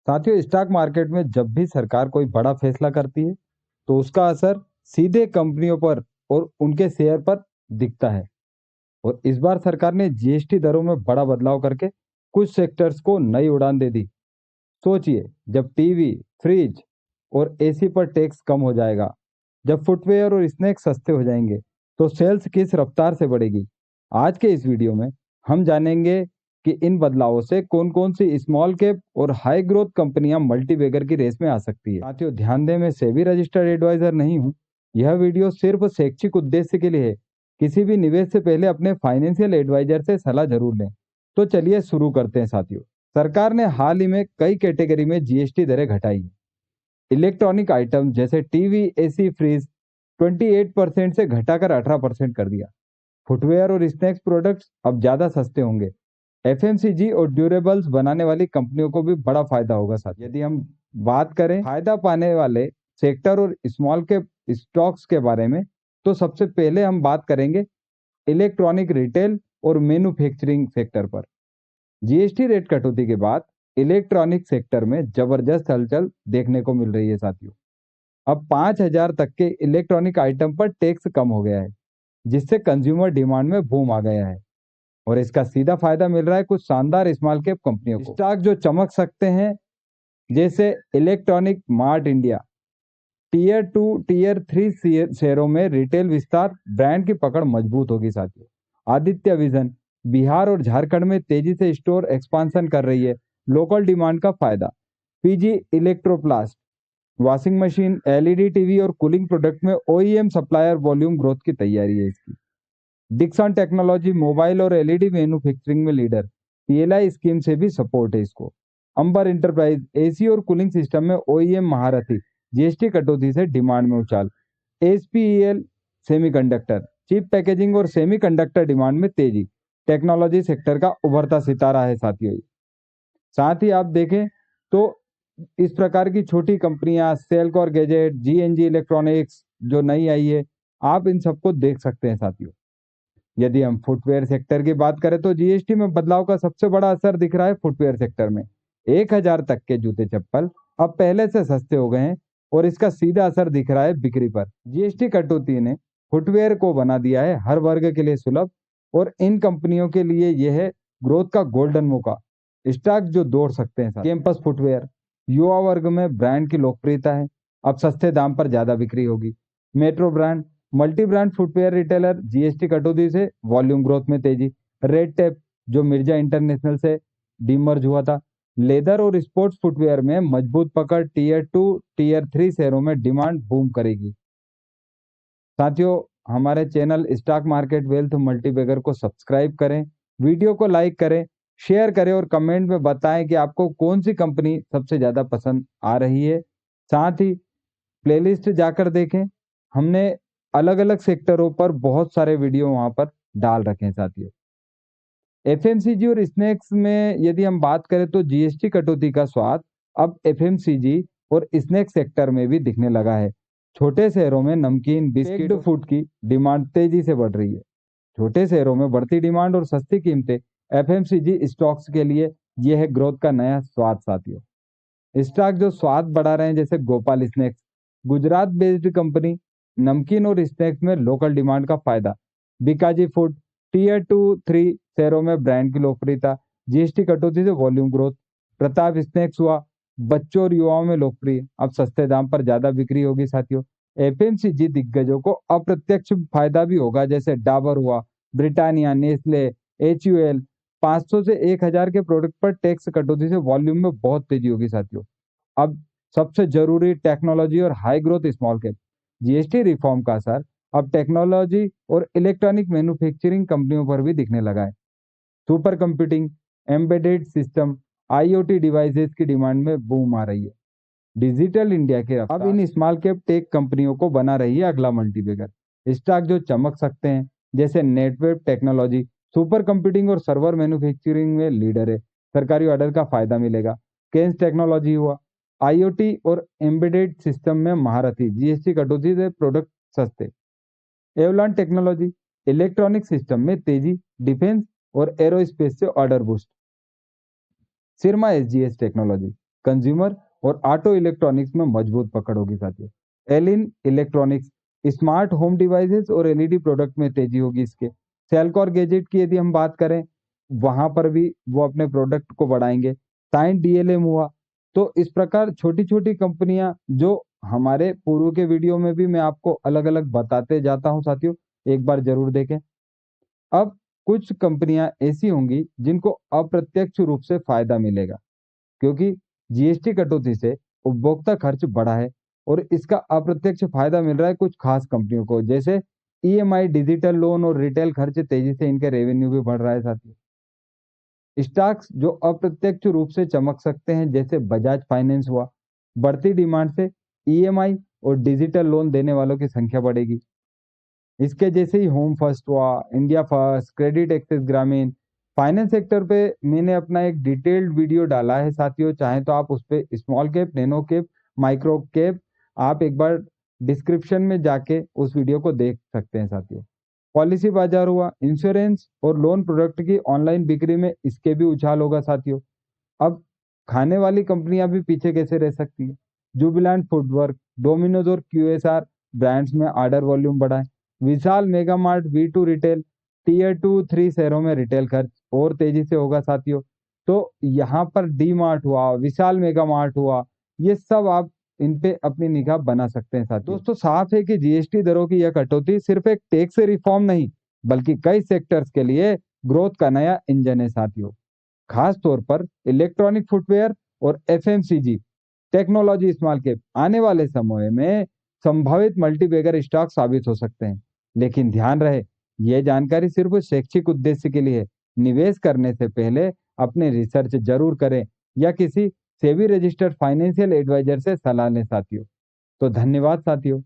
साथियों, stock market में जब भी सरकार कोई बड़ा फैसला करती है तो उसका असर सीधे कंपनियों पर और उनके शेयर पर दिखता है। और इस बार सरकार ने जीएसटी दरों में बड़ा बदलाव करके कुछ सेक्टर्स को नई उड़ान दे दी। सोचिए, जब टीवी, फ्रिज और एसी पर टैक्स कम हो जाएगा, जब फुटवेयर और स्नैक्स सस्ते हो जाएंगे, तो सेल्स किस रफ्तार से बढ़ेगी। आज के इस वीडियो में हम जानेंगे कि इन बदलावों से कौन कौन सी स्मॉल कैप और हाई ग्रोथ कंपनियां मल्टीबैगर की रेस में आ सकती है। साथियों, ध्यान दें, मैं सेबी रजिस्टर्ड एडवाइजर नहीं हूं। यह वीडियो सिर्फ शैक्षिक उद्देश्य के लिए है। किसी भी निवेश से पहले अपने फाइनेंशियल एडवाइजर से सलाह जरूर लें। तो चलिए शुरू करते हैं साथियों। सरकार ने हाल ही में कई कैटेगरी में जीएसटी दरें घटाई हैं। इलेक्ट्रॉनिक आइटम जैसे टीवी, एसी, फ्रिज 28% से घटाकर 18% कर दिया। फुटवेयर और स्नैक्स प्रोडक्ट्स अब ज्यादा सस्ते होंगे। एफएमसीजी और ड्यूरेबल्स बनाने वाली कंपनियों को भी बड़ा फायदा होगा। साथ यदि हम बात करें फायदा पाने वाले सेक्टर और स्मॉल कैप स्टॉक्स के बारे में, तो सबसे पहले हम बात करेंगे इलेक्ट्रॉनिक रिटेल और मैन्युफैक्चरिंग सेक्टर पर। जीएसटी रेट कटौती के बाद इलेक्ट्रॉनिक सेक्टर में जबरदस्त हलचल देखने को मिल रही है साथियों। अब 5,000 तक के इलेक्ट्रॉनिक आइटम पर टैक्स कम हो गया है, जिससे कंज्यूमर डिमांड में बूम आ गया है। और इसका सीधा फायदा मिल रहा है कुछ शानदार स्मॉल कैप कंपनियों को। स्टॉक जो चमक सकते हैं, जैसे electronic mart India, tier 2, tier 3 शेयरों में रिटेल विस्तार, ब्रांड की पकड़ मजबूत होगी साथियों। आदित्य विजन बिहार और झारखंड में तेजी से स्टोर एक्सपांशन कर रही है, लोकल डिमांड का फायदा। PG Electroplast washing machine, LED TV और कूलिंग प्रोडक्ट में ओईएम सप्लायर वॉल्यूम ग्रोथ की तैयारी है इसकी। डिक्सन टेक्नोलॉजी मोबाइल और एलईडी मैन्युफैक्चरिंग में लीडर, पीएलआई स्कीम से भी सपोर्ट है इसको। अंबर इंटरप्राइज एसी और कूलिंग सिस्टम में ओईएम महारथी, जीएसटी कटौती से डिमांड में उछाल। एसपीईएल सेमीकंडक्टर चिप पैकेजिंग और सेमीकंडक्टर डिमांड में तेजी, टेक्नोलॉजी सेक्टर का उभरता सितारा है साथियों। साथ ही आप देखें तो इस प्रकार की छोटी कंपनियां, सेलकॉर गैजेट, जीएनजी इलेक्ट्रॉनिक्स जो नई आई है, आप इन सबको देख सकते हैं साथियों। यदि हम फुटवेयर सेक्टर की बात करें तो जीएसटी में बदलाव का सबसे बड़ा असर दिख रहा है फुटवेयर सेक्टर में। 1,000 तक के जूते चप्पल अब पहले से सस्ते हो गए हैं और इसका सीधा असर दिख रहा है बिक्री पर। जीएसटी कटौती ने फुटवेयर को बना दिया है हर वर्ग के लिए सुलभ, और इन कंपनियों के लिए यह है ग्रोथ का गोल्डन मौका। स्टॉक जो दौड़ सकते हैं, कैंपस फुटवेयर युवा वर्ग में ब्रांड की लोकप्रियता है, अब सस्ते दाम पर ज्यादा बिक्री होगी। Metro brand multi brand footwear retailer, GST कटौती से वॉल्यूम ग्रोथ में तेजी। रेड टेप जो मिर्जा इंटरनेशनल से डीमर्ज हुआ था। लेदर और स्पोर्ट्स फुटवेयर में मजबूत पकड़, टीयर 2, टीयर 3 शहरों में डिमांड बूम करेगी। साथियों, हमारे channel stock market wealth multibagger को सब्सक्राइब करें, वीडियो को लाइक करें, शेयर करें और कमेंट में बताएं कि आपको कौन सी कंपनी सबसे ज्यादा पसंद आ रही है। साथ ही प्लेलिस्ट जाकर देखें, हमने अलग अलग सेक्टरों पर बहुत सारे वीडियो वहां पर डाल रखे हैं साथियों। एफएमसीजी और स्नैक्स में यदि हम बात करें तो जीएसटी कटौती का स्वाद अब एफएमसीजी और स्नैक्स सेक्टर में भी दिखने लगा है। छोटे शहरों में नमकीन, बिस्किट, फूड की डिमांड तेजी से बढ़ रही है। छोटे शहरों में बढ़ती डिमांड और सस्ती कीमतें एफएमसीजी स्टॉक्स के लिए यह है ग्रोथ का नया स्वाद साथियों। स्टॉक जो स्वाद बढ़ा रहे हैं, जैसे Gopal snacks, Gujarat based company, नमकीन और स्नैक्स में लोकल डिमांड का फायदा। बीकाजी फूड टीयर 2, 3 शहरों में ब्रांड की लोकप्रियता, जीएसटी कटौती से वॉल्यूम ग्रोथ। प्रताप स्नैक्स हुआ बच्चों और युवाओं में लोकप्रिय, अब सस्ते दाम पर ज्यादा बिक्री होगी साथियों। एफएमसीजी दिग्गजों को अप्रत्यक्ष फायदा भी होगा, जैसे डाबर हुआ, ब्रिटानिया, नेस्ले, एचयूएल। 500 से 1,000 के प्रोडक्ट पर टैक्स कटौती से वॉल्यूम में बहुत तेजी होगी साथियों। अब सबसे जरूरी टेक्नोलॉजी और high growth small cap. GST reform का असर अब टेक्नोलॉजी और इलेक्ट्रॉनिक मैन्युफैक्चरिंग कंपनियों पर भी दिखने लगा है। Super computing, embedded system, IoT devices की डिमांड में बूम आ रही है। डिजिटल इंडिया के अब इन स्मॉल कैप टेक कंपनियों को बना रही है अगला मल्टीबैगर। स्टॉक जो चमक सकते हैं, जैसे नेटवर्क टेक्नोलॉजी, सुपर कंप्यूटिंग और सर्वर मैन्युफैक्चरिंग में लीडर है, सरकारी ऑर्डर का फायदा मिलेगा। केन्स टेक्नोलॉजी हुआ आईओटी और एम्बेडेड सिस्टम में महारथी, जीएसटी कटौती से प्रोडक्ट सस्ते। एवलॉन टेक्नोलॉजी इलेक्ट्रॉनिक सिस्टम में तेजी, डिफेंस और एरोस्पेस से order boost. Syrma SGS Technology consumer और ऑटो इलेक्ट्रॉनिक्स में मजबूत पकड़ होगी साथियों। Elin Electronics, smart home devices और एलईडी प्रोडक्ट में तेजी होगी इसके। सेल्कॉर गैजेट की यदि हम बात करें, वहां पर भी वो अपने प्रोडक्ट को बढ़ाएंगे। साइन डीएलएम हुआ। तो इस प्रकार छोटी छोटी कंपनियां जो हमारे पूर्व के वीडियो में भी मैं आपको अलग अलग बताते जाता हूं साथियों, एक बार जरूर देखें। अब कुछ कंपनियां ऐसी होंगी जिनको अप्रत्यक्ष रूप से फायदा मिलेगा, क्योंकि जीएसटी कटौती से उपभोक्ता खर्च बढ़ा है और इसका अप्रत्यक्ष फायदा मिल रहा है कुछ खास कंपनियों को, जैसे ईएमआई, डिजिटल लोन और रिटेल खर्च तेजी से इनके रेवेन्यू भी बढ़ रहा है साथियों। स्टॉक्स जो अप्रत्यक्ष रूप से चमक सकते हैं, जैसे बजाज फाइनेंस हुआ। बढ़ती डिमांड से ईएमआई और डिजिटल लोन देने वालों की संख्या बढ़ेगी। इसके जैसे ही होम फर्स्ट हुआ, इंडिया फर्स्ट, क्रेडिट एक्सेस ग्रामीण। फाइनेंस सेक्टर पे मैंने अपना एक डिटेल्ड वीडियो डाला है साथियों, चाहे तो आप उस पे small cap, nano cap, micro cap, आप एक बार डिस्क्रिप्शन में जाके उस वीडियो को देख सकते हैं साथियों। पॉलिसी बाजार हुआ, इंश्योरेंस और लोन प्रोडक्ट की ऑनलाइन बिक्री में इसके भी उछाल होगा साथियों। अब खाने वाली कंपनियां भी पीछे कैसे रह सकती है। जुबिलेंट फूडवर्क, डोमिनोज और क्यूएसआर ब्रांड्स में ऑर्डर वॉल्यूम बढ़ा है। Vishal Mega Mart, V two Retail, tier 2-3 शहरों में रिटेल खर्च और तेजी से होगा साथियों। तो यहाँ पर डी मार्ट हुआ, विशाल मेगा मार्ट हुआ, ये सब आप इन पे अपनी निगाह बना सकते हैं साथियों। दोस्तों, साफ है कि जीएसटी दरों की यह कटौती सिर्फ एक टैक्स रिफॉर्म नहीं, बल्कि कई सेक्टर्स के लिए ग्रोथ का नया इंजन है साथियों। खास तौर पर इलेक्ट्रॉनिक फुटवेयर और एफएमसीजी, टेक्नोलॉजी स्मॉल कैप आने वाले समय में संभावित मल्टीबैगर स्टॉक साबित हो सकते हैं। लेकिन ध्यान रहे, यह जानकारी सिर्फ शैक्षिक उद्देश्य के लिए है। निवेश करने से पहले अपने रिसर्च जरूर करें या किसी सेबी रजिस्टर्ड फाइनेंशियल एडवाइजर से सलाह लें साथियों। तो धन्यवाद साथियों।